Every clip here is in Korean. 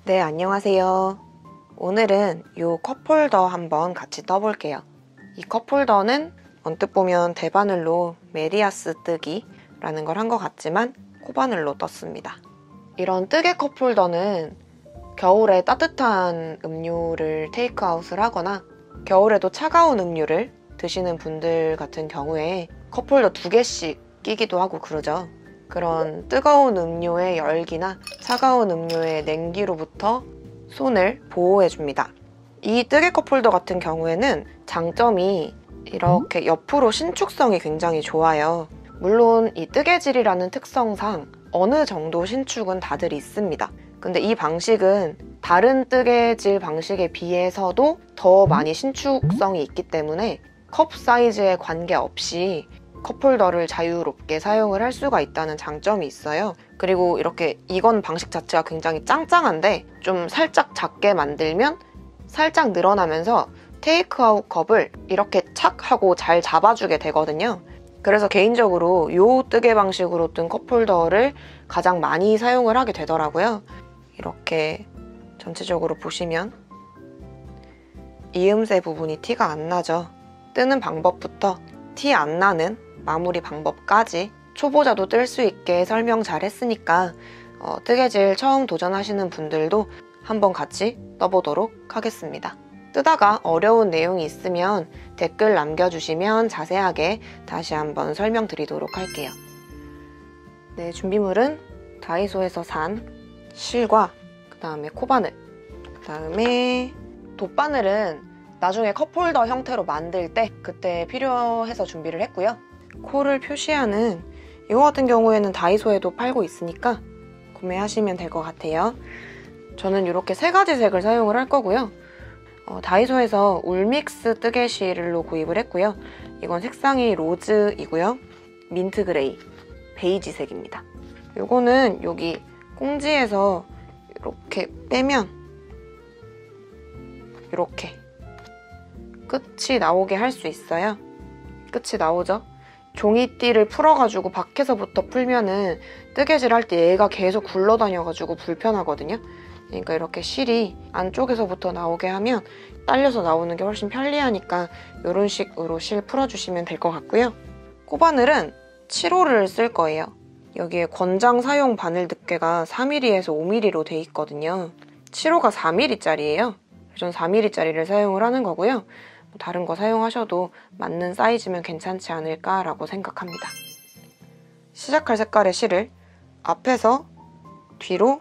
네, 안녕하세요. 오늘은 이 컵홀더 한번 같이 떠볼게요. 이 컵홀더는 언뜻 보면 대바늘로 메리아스 뜨기라는 걸 한 것 같지만 코바늘로 떴습니다. 이런 뜨개 컵홀더는 겨울에 따뜻한 음료를 테이크아웃을 하거나 겨울에도 차가운 음료를 드시는 분들 같은 경우에 컵홀더 2개씩 끼기도 하고 그러죠. 그런 뜨거운 음료의 열기나 차가운 음료의 냉기로부터 손을 보호해줍니다. 이 뜨개 컵홀더 같은 경우에는 장점이 이렇게 옆으로 신축성이 굉장히 좋아요. 물론 이 뜨개질이라는 특성상 어느 정도 신축은 다들 있습니다. 근데 이 방식은 다른 뜨개질 방식에 비해서도 더 많이 신축성이 있기 때문에 컵 사이즈에 관계없이 컵홀더를 자유롭게 사용을 할 수가 있다는 장점이 있어요. 그리고 이렇게 이건 방식 자체가 굉장히 짱짱한데 좀 살짝 작게 만들면 살짝 늘어나면서 테이크아웃 컵을 이렇게 착 하고 잘 잡아주게 되거든요. 그래서 개인적으로 이 뜨개 방식으로 뜬 컵홀더를 가장 많이 사용을 하게 되더라고요. 이렇게 전체적으로 보시면 이음새 부분이 티가 안 나죠. 뜨는 방법부터 티 안 나는 마무리 방법까지 초보자도 뜰 수 있게 설명 잘 했으니까 뜨개질 처음 도전하시는 분들도 한번 같이 떠보도록 하겠습니다. 뜨다가 어려운 내용이 있으면 댓글 남겨주시면 자세하게 다시 한번 설명드리도록 할게요. 네, 준비물은 다이소에서 산 실과 그 다음에 코바늘, 그 다음에 돗바늘은 나중에 컵홀더 형태로 만들 때 그때 필요해서 준비를 했고요. 코를 표시하는 이거 같은 경우에는 다이소에도 팔고 있으니까 구매하시면 될 것 같아요. 저는 이렇게 3가지 색을 사용을 할 거고요. 다이소에서 울믹스 뜨개실로 구입을 했고요. 이건 색상이 로즈이고요. 민트 그레이, 베이지색입니다. 이거는 여기 꽁지에서 이렇게 빼면 이렇게 끝이 나오게 할 수 있어요. 끝이 나오죠? 종이띠를 풀어가지고 밖에서부터 풀면은 뜨개질 할 때 얘가 계속 굴러다녀가지고 불편하거든요. 그러니까 이렇게 실이 안쪽에서부터 나오게 하면 딸려서 나오는 게 훨씬 편리하니까 이런 식으로 실 풀어주시면 될 것 같고요. 코바늘은 7호를 쓸 거예요. 여기에 권장 사용 바늘 두께가 4mm에서 5mm로 돼 있거든요. 7호가 4mm짜리예요. 전 4mm짜리를 사용을 하는 거고요. 다른 거 사용하셔도 맞는 사이즈면 괜찮지 않을까라고 생각합니다. 시작할 색깔의 실을 앞에서 뒤로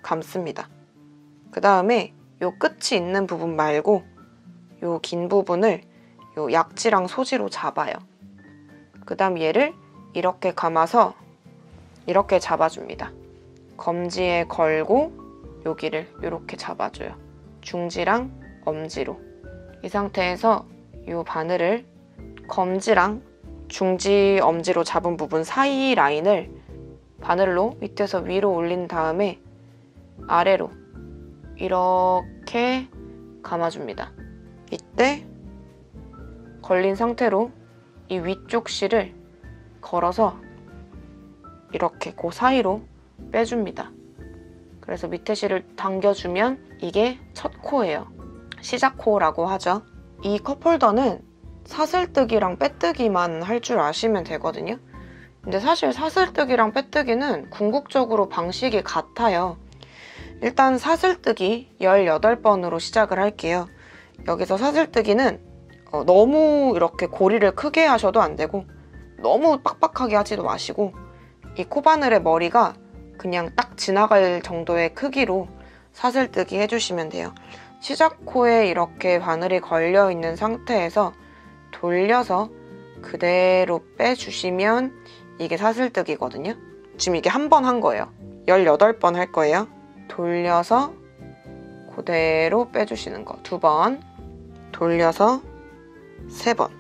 감습니다. 그 다음에 요 끝이 있는 부분 말고 요 긴 부분을 요 약지랑 소지로 잡아요. 그 다음 얘를 이렇게 감아서 이렇게 잡아줍니다. 검지에 걸고 여기를 이렇게 잡아줘요. 중지랑 엄지로. 이 상태에서 이 바늘을 검지랑 중지, 엄지로 잡은 부분 사이 라인을 바늘로 밑에서 위로 올린 다음에 아래로 이렇게 감아줍니다. 이때 걸린 상태로 이 위쪽 실을 걸어서 이렇게 그 사이로 빼줍니다. 그래서 밑에 실을 당겨주면 이게 첫 코예요. 시작 코라고 하죠. 이 컵홀더는 사슬뜨기랑 빼뜨기만 할 줄 아시면 되거든요. 근데 사실 사슬뜨기랑 빼뜨기는 궁극적으로 방식이 같아요. 일단 사슬뜨기 18번으로 시작을 할게요. 여기서 사슬뜨기는 너무 이렇게 고리를 크게 하셔도 안 되고 너무 빡빡하게 하지도 마시고 이 코바늘의 머리가 그냥 딱 지나갈 정도의 크기로 사슬뜨기 해주시면 돼요. 시작 코에 이렇게 바늘이 걸려있는 상태에서 돌려서 그대로 빼주시면 이게 사슬뜨기거든요. 지금 이게 한 번 한 거예요. 18번 할 거예요. 돌려서 그대로 빼주시는 거 2번, 돌려서 3번.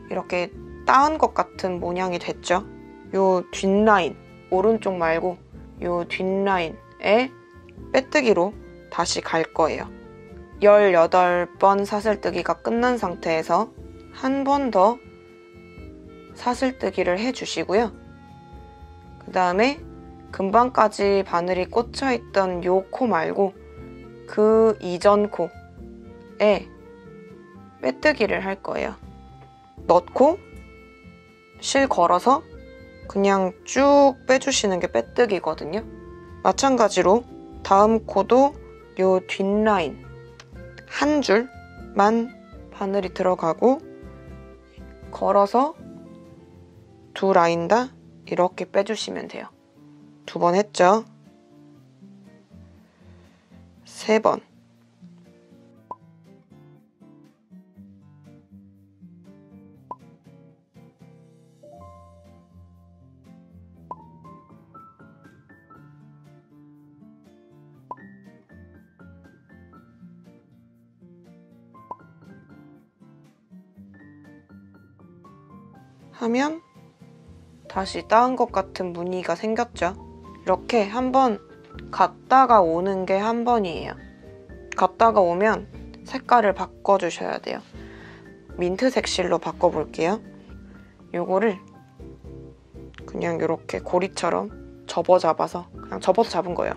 이렇게 따은 것 같은 모양이 됐죠? 요 뒷라인, 오른쪽 말고 요 뒷라인에 빼뜨기로 다시 갈 거예요. 18번 사슬뜨기가 끝난 상태에서 한 번 더 사슬뜨기를 해주시고요. 그 다음에 금방까지 바늘이 꽂혀있던 요 코 말고 그 이전 코에 빼뜨기를 할 거예요. 넣고 실 걸어서 그냥 쭉 빼주시는 게 빼뜨기거든요. 마찬가지로 다음 코도 요 뒷라인 한 줄만 바늘이 들어가고 걸어서 두 라인 다 이렇게 빼주시면 돼요. 2번 했죠? 3번. 하면 다시 따은 것 같은 무늬가 생겼죠. 이렇게 한번 갔다가 오는 게 한 번이에요. 갔다가 오면 색깔을 바꿔주셔야 돼요. 민트색 실로 바꿔볼게요. 요거를 그냥 이렇게 고리처럼 접어 잡아서 그냥 접어서 잡은 거예요.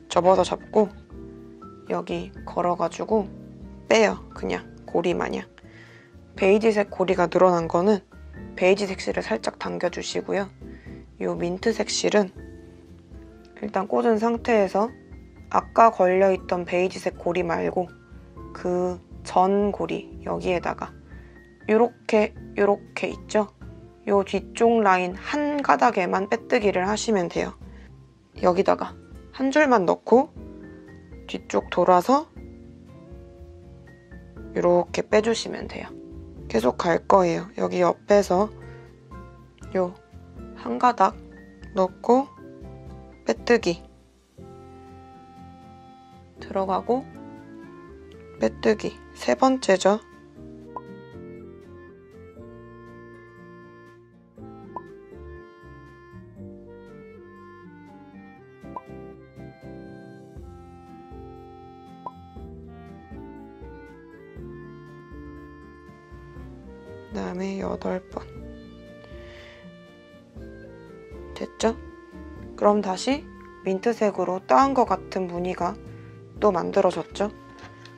접어서 잡고 여기 걸어가지고 빼요. 그냥 고리 마냥. 베이지색 고리가 늘어난 거는 베이지색 실을 살짝 당겨주시고요. 요 민트색 실은 일단 꽂은 상태에서 아까 걸려있던 베이지색 고리 말고 그 전 고리 여기에다가 요렇게 있죠? 요 뒤쪽 라인 한 가닥에만 빼뜨기를 하시면 돼요. 여기다가 한 줄만 넣고 뒤쪽 돌아서 이렇게 빼주시면 돼요. 계속 갈 거예요. 여기 옆에서 요 한 가닥 넣고 빼뜨기 들어가고 빼뜨기 3번째죠. 그 다음에 8번 됐죠? 그럼 다시 민트색으로 따은 것 같은 무늬가 또 만들어졌죠?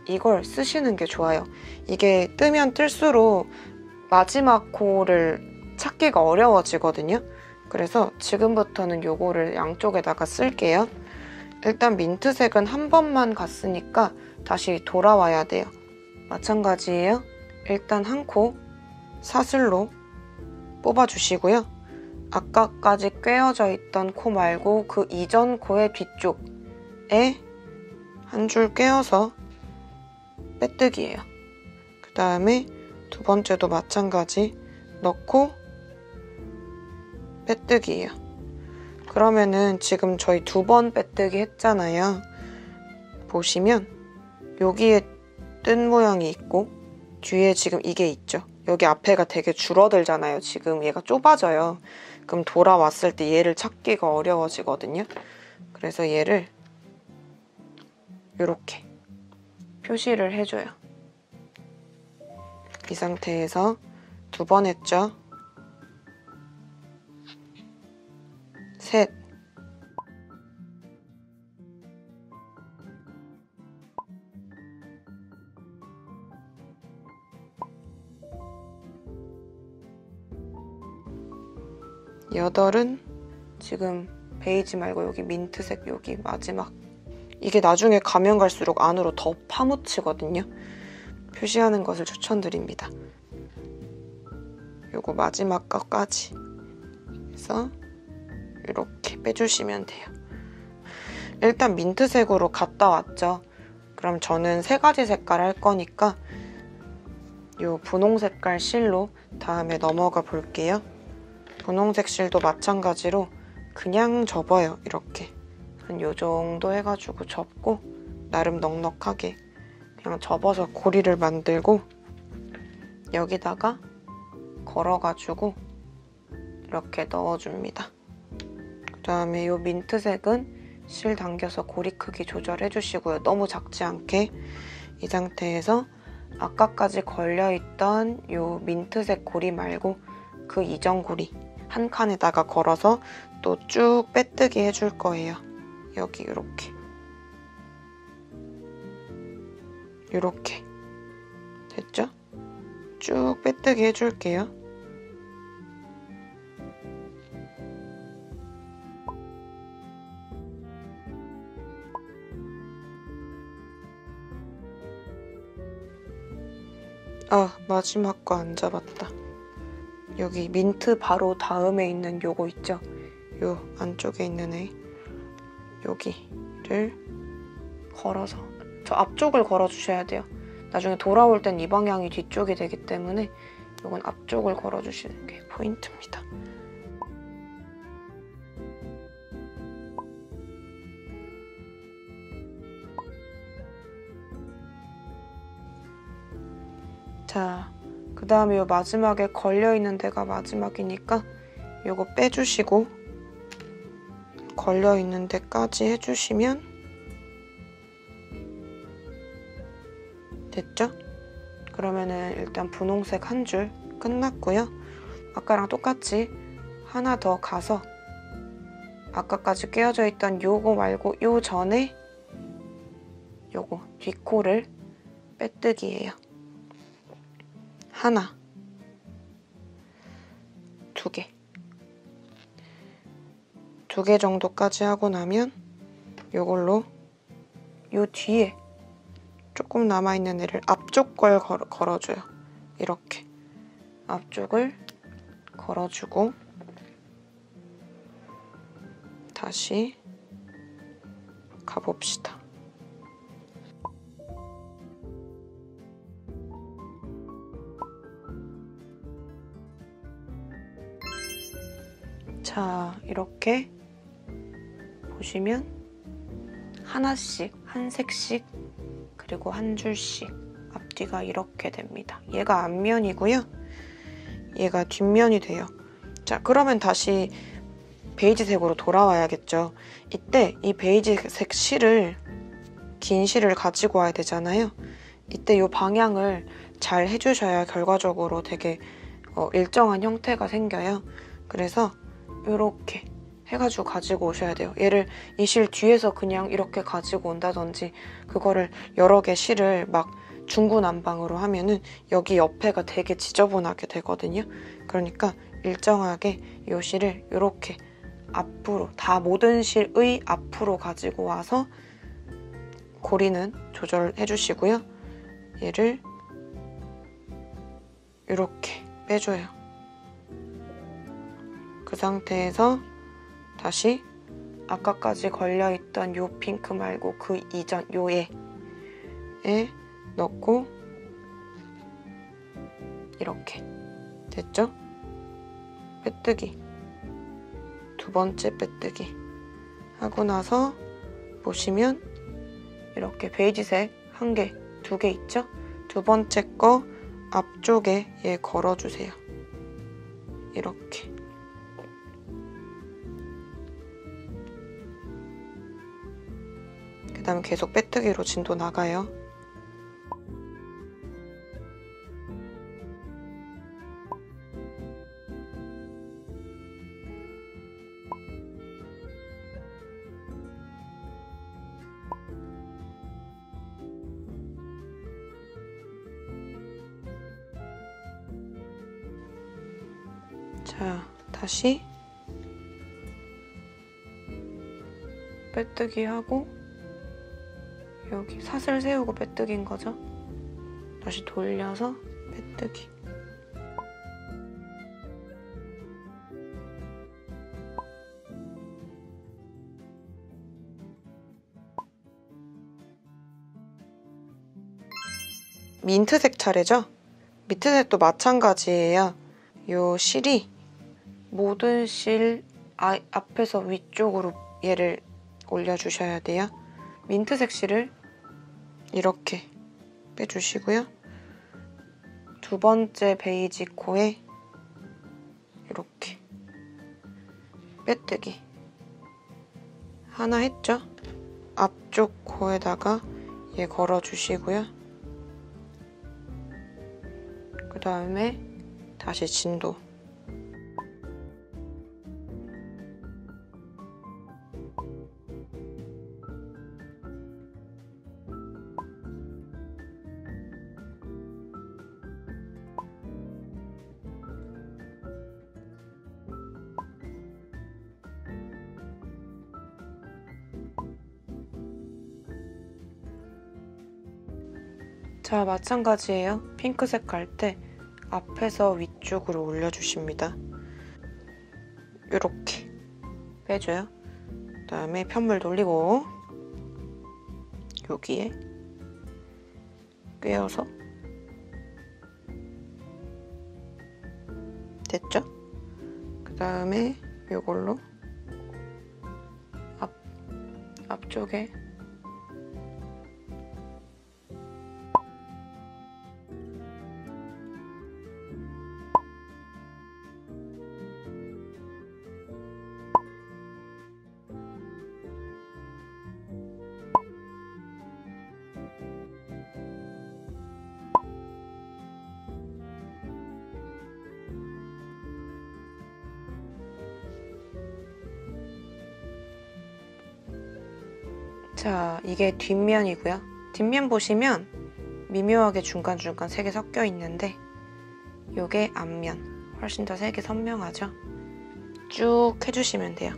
이걸 쓰시는 게 좋아요. 이게 뜨면 뜰수록 마지막 코를 찾기가 어려워지거든요. 그래서 지금부터는 요거를 양쪽에다가 쓸게요. 일단 민트색은 한 번만 갔으니까 다시 돌아와야 돼요. 마찬가지예요. 일단 한 코 사슬로 뽑아주시고요. 아까까지 꿰어져 있던 코 말고 그 이전 코의 뒤쪽에 한 줄 꿰어서 빼뜨기예요. 그 다음에 2번째도 마찬가지 넣고 빼뜨기예요. 그러면은 지금 저희 2번 빼뜨기 했잖아요. 보시면 여기에 뜬 모양이 있고 뒤에 지금 이게 있죠. 여기 앞에가 되게 줄어들잖아요. 지금 얘가 좁아져요. 그럼 돌아왔을 때 얘를 찾기가 어려워지거든요. 그래서 얘를 이렇게 표시를 해줘요. 이 상태에서 2번 했죠. 셋. 여덟은 지금 베이지 말고 여기 민트색 여기 마지막 이게 나중에 가면 갈수록 안으로 더 파묻히거든요. 표시하는 것을 추천드립니다. 요거 마지막 것까지 해서 이렇게 빼주시면 돼요. 일단 민트색으로 갔다 왔죠. 그럼 저는 3가지 색깔 할 거니까 요 분홍 색깔 실로 다음에 넘어가 볼게요. 분홍색 실도 마찬가지로 그냥 접어요. 이렇게 한 요 정도 해가지고 접고 나름 넉넉하게 그냥 접어서 고리를 만들고 여기다가 걸어가지고 이렇게 넣어줍니다. 그 다음에 요 민트색은 실 당겨서 고리 크기 조절해 주시고요. 너무 작지 않게 이 상태에서 아까까지 걸려있던 요 민트색 고리 말고 그 이전 고리 한 칸에다가 걸어서 또 쭉 빼뜨기 해줄 거예요. 여기 이렇게 됐죠? 쭉 빼뜨기 해줄게요. 마지막 거 안 잡았다. 여기 민트 바로 다음에 있는 요거 있죠? 요 안쪽에 있는 애 여기를 걸어서 저 앞쪽을 걸어주셔야 돼요. 나중에 돌아올 땐 이 방향이 뒤쪽이 되기 때문에 요건 앞쪽을 걸어주시는 게 포인트입니다. 자, 그 다음에 요 마지막에 걸려있는 데가 마지막이니까 요거 빼주시고 걸려있는 데까지 해주시면 됐죠? 그러면은 일단 분홍색 한 줄 끝났고요. 아까랑 똑같이 하나 더 가서 아까까지 끼워져 있던 요거 말고 요 전에 요거 뒷코를 빼뜨기예요. 하나, 두 개. 두 개 정도까지 하고 나면 요걸로 요 뒤에 조금 남아있는 애를 앞쪽 걸 걸어줘요. 이렇게 앞쪽을 걸어주고 다시 가봅시다. 자, 이렇게 보시면 하나씩, 한 색씩, 그리고 한 줄씩 앞뒤가 이렇게 됩니다. 얘가 앞면이고요. 얘가 뒷면이 돼요. 자, 그러면 다시 베이지색으로 돌아와야겠죠. 이때 이 베이지색 실을, 긴 실을 가지고 와야 되잖아요. 이때 이 방향을 잘 해주셔야 결과적으로 되게 일정한 형태가 생겨요. 그래서 이렇게 해가지고 가지고 오셔야 돼요. 얘를 이 실 뒤에서 그냥 이렇게 가지고 온다든지 그거를 여러 개 실을 막 중구난방으로 하면은 여기 옆에가 되게 지저분하게 되거든요. 그러니까 일정하게 이 실을 이렇게 앞으로, 다 모든 실의 앞으로 가지고 와서 고리는 조절해 주시고요. 얘를 이렇게 빼줘요. 그 상태에서 다시 아까까지 걸려있던 요 핑크 말고 그 이전 요에 넣고 이렇게 됐죠? 빼뜨기, 두 번째 빼뜨기 하고 나서 보시면 이렇게 베이지색 한 개, 두 개 있죠? 두 번째 거 앞쪽에 얘 걸어주세요. 이렇게. 그 다음에 계속 빼뜨기로 진도 나가요. 자, 다시 빼뜨기 하고 여기 사슬 세우고 빼뜨기인 거죠. 다시 돌려서 빼뜨기. 민트색 차례죠? 민트색도 마찬가지예요. 요 실이 모든 실 앞에서 위쪽으로 얘를 올려주셔야 돼요. 민트색 실을 이렇게 빼주시고요. 두 번째 베이지 코에 이렇게 빼뜨기 하나 했죠? 앞쪽 코에다가 얘 걸어주시고요. 그 다음에 다시 진도. 자, 마찬가지예요. 핑크색 갈 때 앞에서 위쪽으로 올려주십니다. 이렇게 빼줘요. 그 다음에 편물 돌리고 여기에 꿰어서 됐죠? 그 다음에 이걸로 앞쪽에 자, 이게 뒷면이고요. 뒷면 보시면 미묘하게 중간중간 색이 섞여 있는데 이게 앞면. 훨씬 더 색이 선명하죠? 쭉 해주시면 돼요.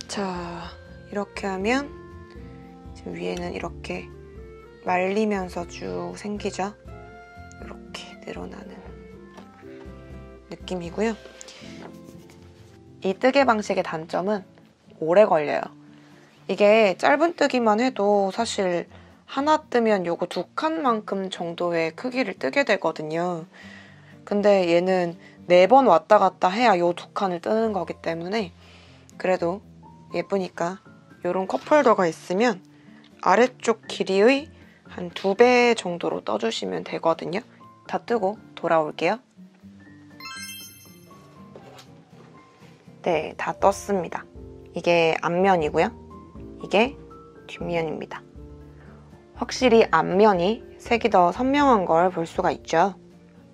자, 이렇게 하면 지금 위에는 이렇게 말리면서 쭉 생기죠? 이렇게 늘어나는 느낌이고요. 이 뜨개 방식의 단점은 오래 걸려요. 이게 짧은 뜨기만 해도 사실 하나 뜨면 요거 2칸만큼 정도의 크기를 뜨게 되거든요. 근데 얘는 4번 왔다 갔다 해야 요 2칸을 뜨는 거기 때문에 그래도 예쁘니까 이런 컵홀더가 있으면 아래쪽 길이의 한 2배 정도로 떠주시면 되거든요. 다 뜨고 돌아올게요. 네, 다 떴습니다. 이게 앞면이고요. 이게 뒷면입니다. 확실히 앞면이 색이 더 선명한 걸 볼 수가 있죠.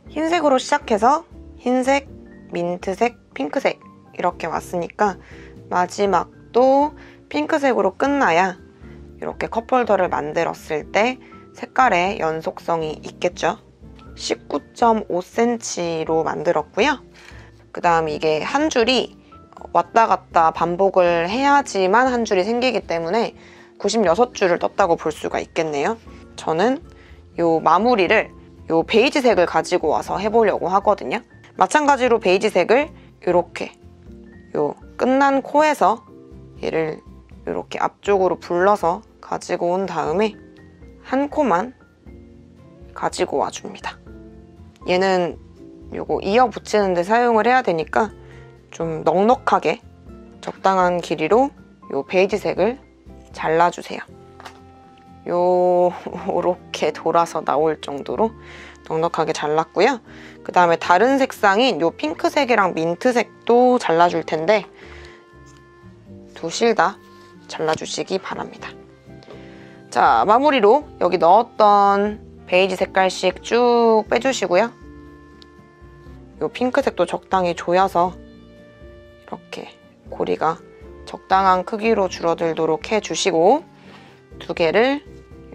흰색으로 시작해서 흰색, 민트색, 핑크색 이렇게 왔으니까 마지막도 핑크색으로 끝나야 이렇게 컵홀더를 만들었을 때 색깔의 연속성이 있겠죠. 19.5cm로 만들었고요. 그 다음 이게 한 줄이 왔다 갔다 반복을 해야지만 한 줄이 생기기 때문에 96줄을 떴다고 볼 수가 있겠네요. 저는 요 마무리를 요 베이지색을 가지고 와서 해보려고 하거든요. 마찬가지로 베이지색을 이렇게 요 끝난 코에서 얘를 이렇게 앞쪽으로 불러서 가지고 온 다음에 한 코만 가지고 와줍니다. 얘는 요거 이어 붙이는 데 사용을 해야 되니까 좀 넉넉하게 적당한 길이로 요 베이지색을 잘라주세요. 요렇게 돌아서 나올 정도로 넉넉하게 잘랐고요. 그 다음에 다른 색상인 요 핑크색이랑 민트색도 잘라줄 텐데 두실 다 잘라주시기 바랍니다. 자, 마무리로 여기 넣었던 베이지 색깔씩 쭉 빼주시고요. 요 핑크색도 적당히 조여서 이렇게 고리가 적당한 크기로 줄어들도록 해주시고 2개를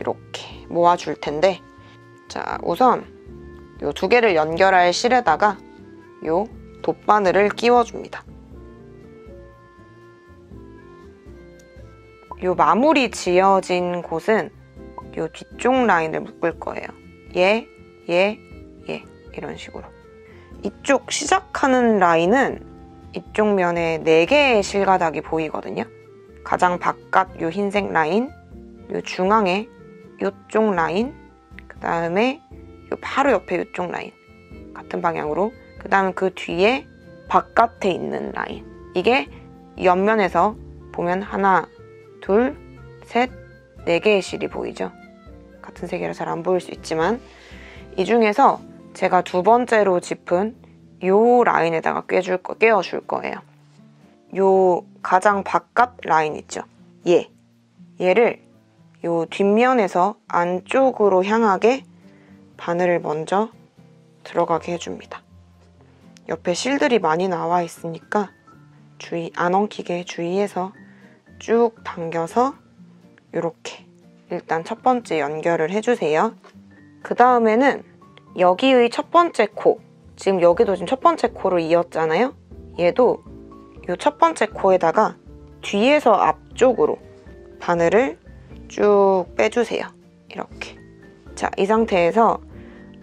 이렇게 모아줄 텐데 자, 우선 요 2개를 연결할 실에다가 요 돗바늘을 끼워줍니다. 요 마무리 지어진 곳은 요 뒤쪽 라인을 묶을 거예요. 얘, 얘, 얘 이런 식으로. 이쪽 시작하는 라인은 이쪽 면에 4개의 실가닥이 보이거든요. 가장 바깥 요 흰색 라인, 요 중앙에 요쪽 라인, 그 다음에 요 바로 옆에 요쪽 라인 같은 방향으로 그 다음에 그 뒤에 바깥에 있는 라인. 이게 옆면에서 보면 하나, 둘, 셋, 네 개의 실이 보이죠? 같은 색이라 잘 안 보일 수 있지만 이 중에서 제가 두 번째로 짚은 요 라인에다가 꿰어줄 거예요. 요 가장 바깥 라인 있죠? 얘를 요 뒷면에서 안쪽으로 향하게 바늘을 먼저 들어가게 해줍니다. 옆에 실들이 많이 나와 있으니까 안 엉키게 주의해서 쭉 당겨서 이렇게 일단 첫 번째 연결을 해주세요. 그 다음에는 여기의 첫 번째 코, 지금 여기도 지금 첫 번째 코를 이었잖아요? 얘도 이 첫 번째 코에다가 뒤에서 앞쪽으로 바늘을 쭉 빼주세요. 이렇게. 자, 이 상태에서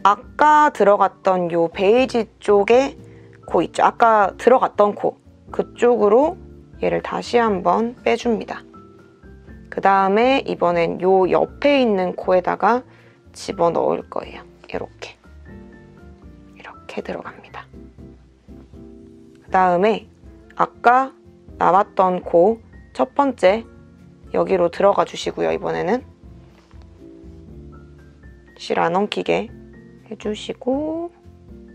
아까 들어갔던 요 베이지 쪽에 코 있죠? 아까 들어갔던 코, 그쪽으로 얘를 다시 한번 빼줍니다. 그 다음에 이번엔 요 옆에 있는 코에다가 집어넣을 거예요. 이렇게 들어갑니다. 그 다음에 아까 나왔던 코 첫 번째 여기로 들어가 주시고요. 이번에는 실 안 엉키게 해주시고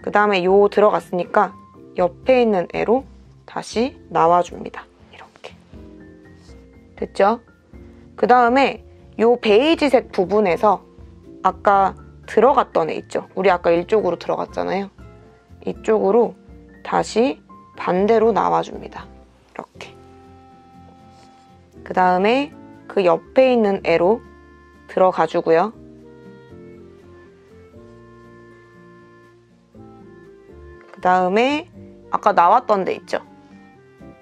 그 다음에 요 들어갔으니까 옆에 있는 애로 다시 나와줍니다. 이렇게. 됐죠? 그 다음에 요 베이지색 부분에서 아까 들어갔던 애 있죠? 우리 아까 이쪽으로 들어갔잖아요. 이쪽으로 다시 반대로 나와줍니다. 이렇게. 그 다음에 그 옆에 있는 애로 들어가주고요. 그 다음에 아까 나왔던 데 있죠?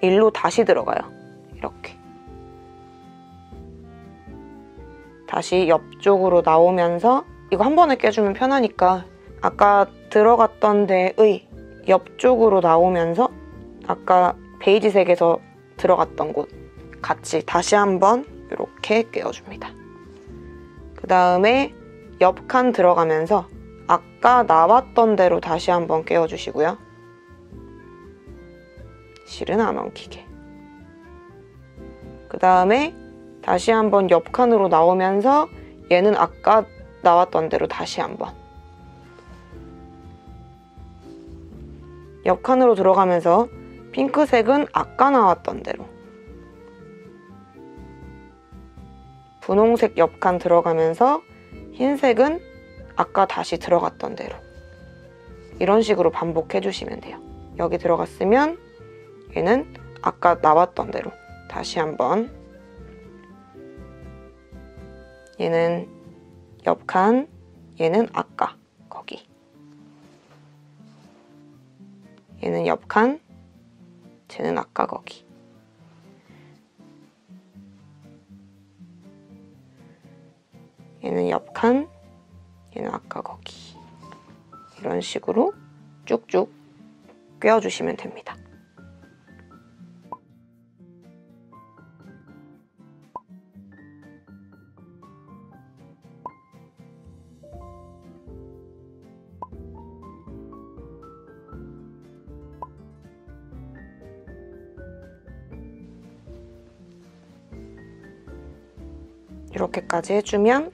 일로 다시 들어가요. 이렇게. 다시 옆쪽으로 나오면서 이거 한 번에 껴주면 편하니까 아까 들어갔던 데의 옆쪽으로 나오면서 아까 베이지색에서 들어갔던 곳 같이 다시 한번 이렇게 껴줍니다. 그 다음에 옆칸 들어가면서 아까 나왔던 대로 다시 한번 껴주시고요. 실은 안 엉키게. 그 다음에 다시 한번 옆칸으로 나오면서 얘는 아까 나왔던 대로 다시 한번. 옆칸으로 들어가면서 핑크색은 아까 나왔던 대로. 분홍색 옆칸 들어가면서 흰색은 아까 다시 들어갔던 대로. 이런 식으로 반복해 주시면 돼요. 여기 들어갔으면 얘는 아까 나왔던 대로 다시 한번. 얘는 옆칸, 얘는 아까 거기. 얘는 옆칸, 쟤는 아까 거기. 얘는 옆칸, 얘는 아까 거기. 이런 식으로 쭉쭉 꿰어주시면 됩니다. 이렇게까지 해주면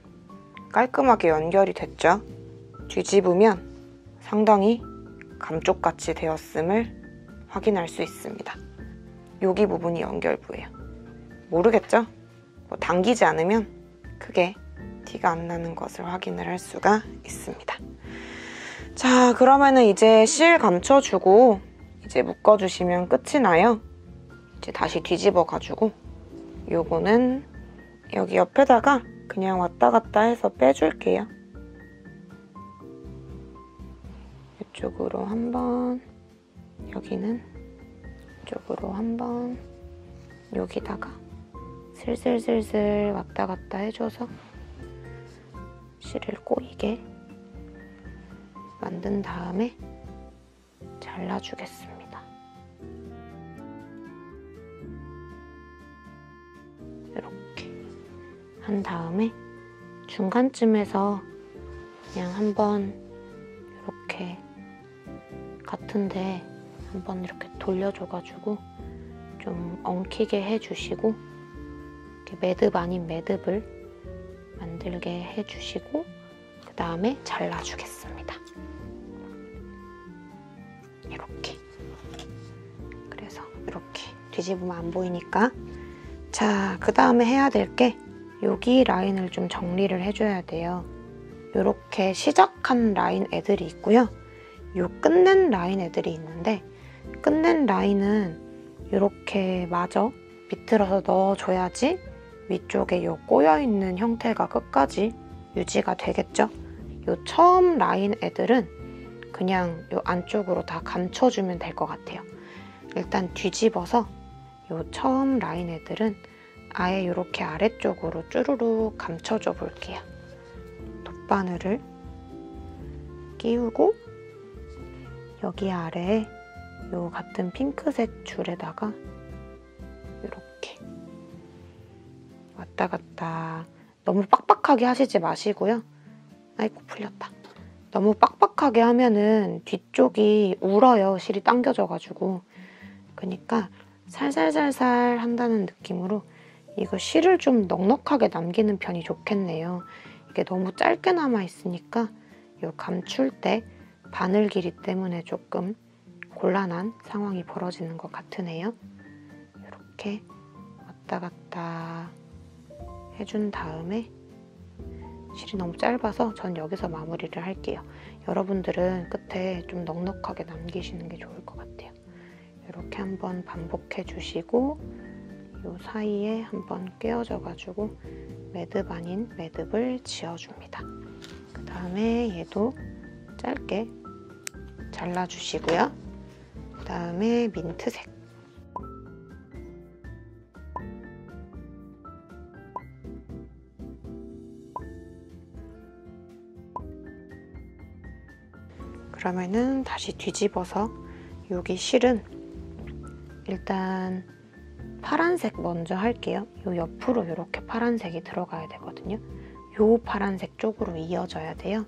깔끔하게 연결이 됐죠? 뒤집으면 상당히 감쪽같이 되었음을 확인할 수 있습니다. 여기 부분이 연결부예요. 모르겠죠? 뭐 당기지 않으면 크게 티가 안 나는 것을 확인을 할 수가 있습니다. 자, 그러면은 이제 실 감춰주고 이제 묶어주시면 끝이 나요. 이제 다시 뒤집어가지고 요거는 여기 옆에다가 그냥 왔다 갔다 해서 빼줄게요. 이쪽으로 한 번, 여기는 이쪽으로 한 번, 여기다가 슬슬슬슬 왔다 갔다 해줘서 실을 꼬이게 만든 다음에 잘라주겠습니다. 이렇게 한 다음에 중간쯤에서 그냥 한번 이렇게 같은데 한번 이렇게 돌려줘가지고 좀 엉키게 해주시고 이렇게 매듭 아닌 매듭을 만들게 해주시고 그 다음에 잘라주겠습니다. 이렇게. 그래서 이렇게 뒤집으면 안 보이니까. 자, 그 다음에 해야 될 게 여기 라인을 좀 정리를 해줘야 돼요. 이렇게 시작한 라인 애들이 있고요. 요 끝낸 라인 애들이 있는데 끝낸 라인은 이렇게 마저 비틀어서 넣어줘야지 위쪽에 요 꼬여있는 형태가 끝까지 유지가 되겠죠? 요 처음 라인 애들은 그냥 요 안쪽으로 다 감춰주면 될 것 같아요. 일단 뒤집어서 요 처음 라인 애들은 아예 이렇게 아래쪽으로 쭈루룩 감춰줘 볼게요. 돗바늘을 끼우고 여기 아래에 요 같은 핑크색 줄에다가 이렇게 왔다 갔다. 너무 빡빡하게 하시지 마시고요. 아이고 풀렸다. 너무 빡빡하게 하면은 뒤쪽이 울어요. 실이 당겨져가지고. 그러니까 살살살살 한다는 느낌으로 이거 실을 좀 넉넉하게 남기는 편이 좋겠네요. 이게 너무 짧게 남아있으니까 요 감출 때 바늘 길이 때문에 조금 곤란한 상황이 벌어지는 것 같으네요. 이렇게 왔다 갔다 해준 다음에 실이 너무 짧아서 전 여기서 마무리를 할게요. 여러분들은 끝에 좀 넉넉하게 남기시는 게 좋을 것 같아요. 이렇게 한번 반복해 주시고 이 사이에 한번 끼워줘가지고 매듭 아닌 매듭을 지어줍니다. 그 다음에 얘도 짧게 잘라주시고요. 그 다음에 민트색. 그러면은 다시 뒤집어서 여기 실은 일단 파란색 먼저 할게요. 요 옆으로 이렇게 파란색이 들어가야 되거든요. 요 파란색 쪽으로 이어져야 돼요.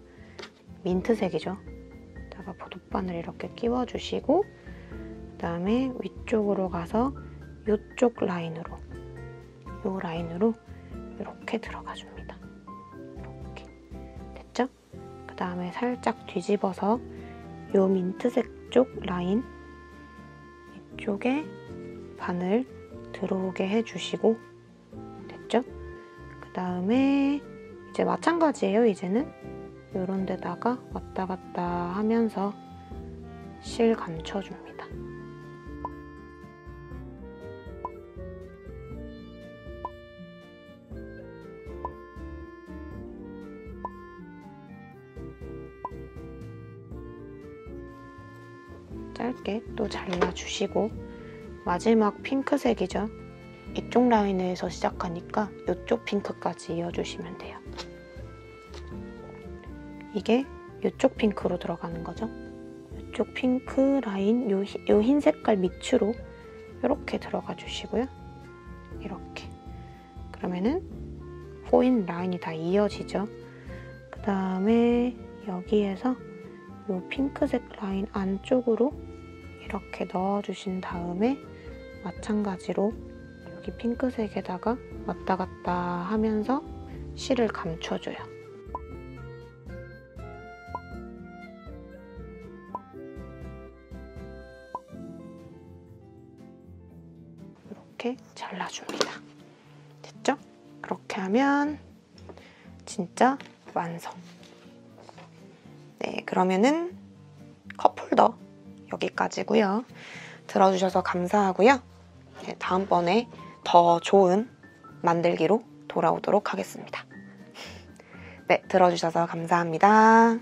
민트색이죠. 다가 돗바늘 이렇게 끼워주시고 그 다음에 위쪽으로 가서 요쪽 라인으로 요 라인으로 이렇게 들어가줍니다. 이렇게 됐죠? 그 다음에 살짝 뒤집어서 요 민트색 쪽 라인 이쪽에 바늘 들어오게 해주시고 됐죠? 그 다음에 이제 마찬가지예요. 이제는 이런 데다가 왔다 갔다 하면서 실 감춰줍니다. 짧게 또 잘라주시고 마지막 핑크색이죠. 이쪽 라인에서 시작하니까 이쪽 핑크까지 이어주시면 돼요. 이게 이쪽 핑크로 들어가는 거죠. 이쪽 핑크 라인, 요 흰 색깔 밑으로 이렇게 들어가 주시고요. 이렇게. 그러면은 포인 라인이 다 이어지죠. 그 다음에 여기에서 요 핑크색 라인 안쪽으로 이렇게 넣어주신 다음에 마찬가지로 여기 핑크색에다가 왔다 갔다 하면서 실을 감춰줘요. 이렇게 잘라줍니다. 됐죠? 그렇게 하면 진짜 완성! 네, 그러면은 컵홀더 여기까지고요. 들어주셔서 감사하고요. 네, 다음번에 더 좋은 만들기로 돌아오도록 하겠습니다. 네, 들어주셔서 감사합니다.